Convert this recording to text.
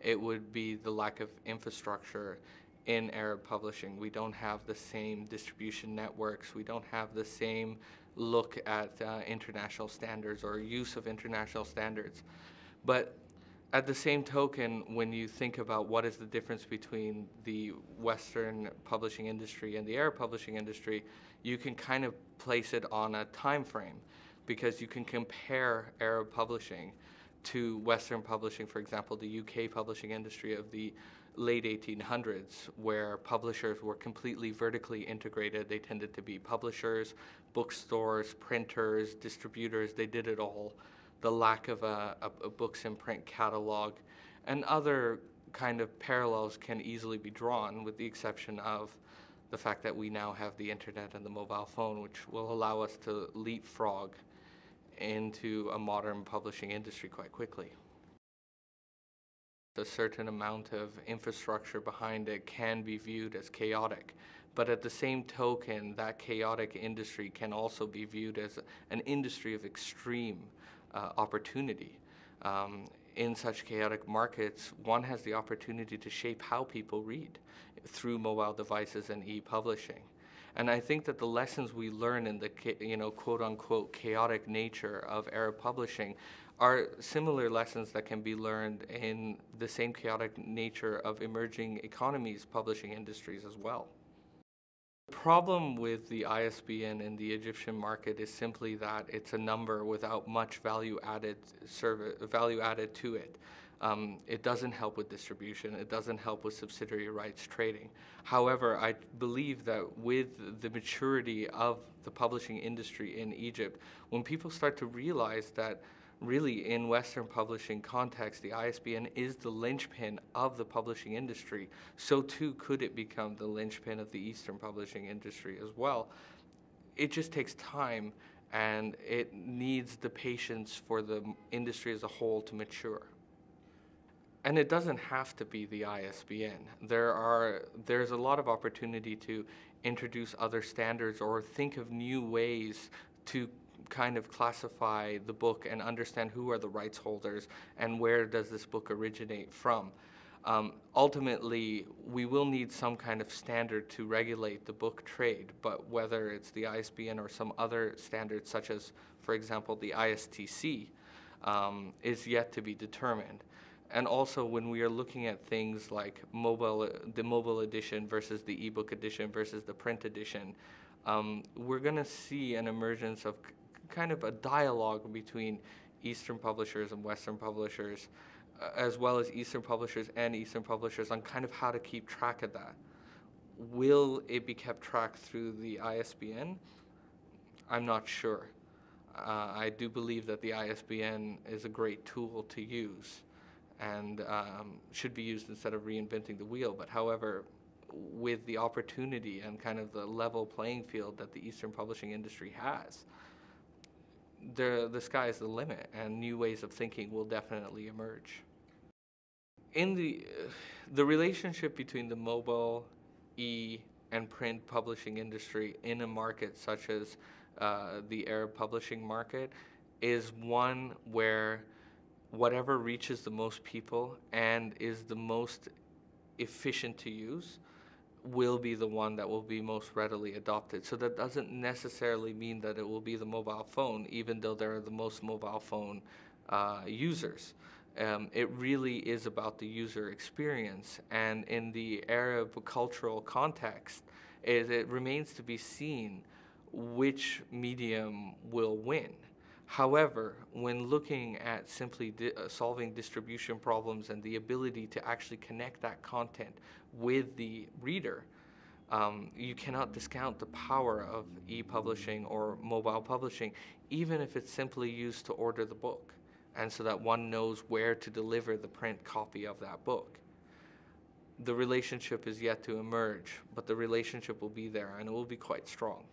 it would be the lack of infrastructure in Arab publishing. We don't have the same distribution networks. We don't have the same look at international standards or use of international standards. But at the same token, when you think about what is the difference between the Western publishing industry and the Arab publishing industry, you can kind of place it on a time frame, because you can compare Arab publishing to Western publishing, for example, the UK publishing industry of the late 1800s, where publishers were completely vertically integrated. They tended to be publishers, bookstores, printers, distributors. They did it all. The lack of a books in print catalog and other kind of parallels can easily be drawn, with the exception of the fact that we now have the internet and the mobile phone, which will allow us to leapfrog into a modern publishing industry quite quickly. A certain amount of infrastructure behind it can be viewed as chaotic, but at the same token, that chaotic industry can also be viewed as an industry of extreme opportunity. In such chaotic markets, one has the opportunity to shape how people read through mobile devices and e-publishing. And I think that the lessons we learn in the quote-unquote chaotic nature of Arab publishing are similar lessons that can be learned in the same chaotic nature of emerging economies' publishing industries as well. The problem with the ISBN in the Egyptian market is simply that it's a number without much value added to it. It doesn't help with distribution. It doesn't help with subsidiary rights trading. However, I believe that with the maturity of the publishing industry in Egypt, when people start to realize that really in Western publishing context, the ISBN is the linchpin of the publishing industry, so too could it become the linchpin of the Eastern publishing industry as well. It just takes time, and it needs the patience for the industry as a whole to mature. And it doesn't have to be the ISBN. There's a lot of opportunity to introduce other standards or think of new ways to kind of classify the book and understand who are the rights holders and where does this book originate from. Ultimately, we will need some kind of standard to regulate the book trade, but whether it's the ISBN or some other standard, such as, for example, the ISTC, is yet to be determined. And also, when we are looking at things like the mobile edition versus the ebook edition versus the print edition, we're going to see an emergence of kind of a dialogue between Eastern publishers and Western publishers, as well as Eastern publishers and Eastern publishers on kind of how to keep track of that. Will it be kept track through the ISBN? I'm not sure. I do believe that the ISBN is a great tool to use and should be used instead of reinventing the wheel. But however, with the opportunity and kind of the level playing field that the Eastern publishing industry has, the sky is the limit, and new ways of thinking will definitely emerge. In the relationship between the mobile, and print publishing industry in a market such as the Arab publishing market is one where whatever reaches the most people and is the most efficient to use will be the one that will be most readily adopted. So that doesn't necessarily mean that it will be the mobile phone, even though there are the most mobile phone users. It really is about the user experience, and in the Arab cultural context, it remains to be seen which medium will win. However, when looking at simply solving distribution problems and the ability to actually connect that content with the reader, you cannot discount the power of e-publishing or mobile publishing, even if it's simply used to order the book, and so that one knows where to deliver the print copy of that book. The relationship is yet to emerge, but the relationship will be there, and it will be quite strong.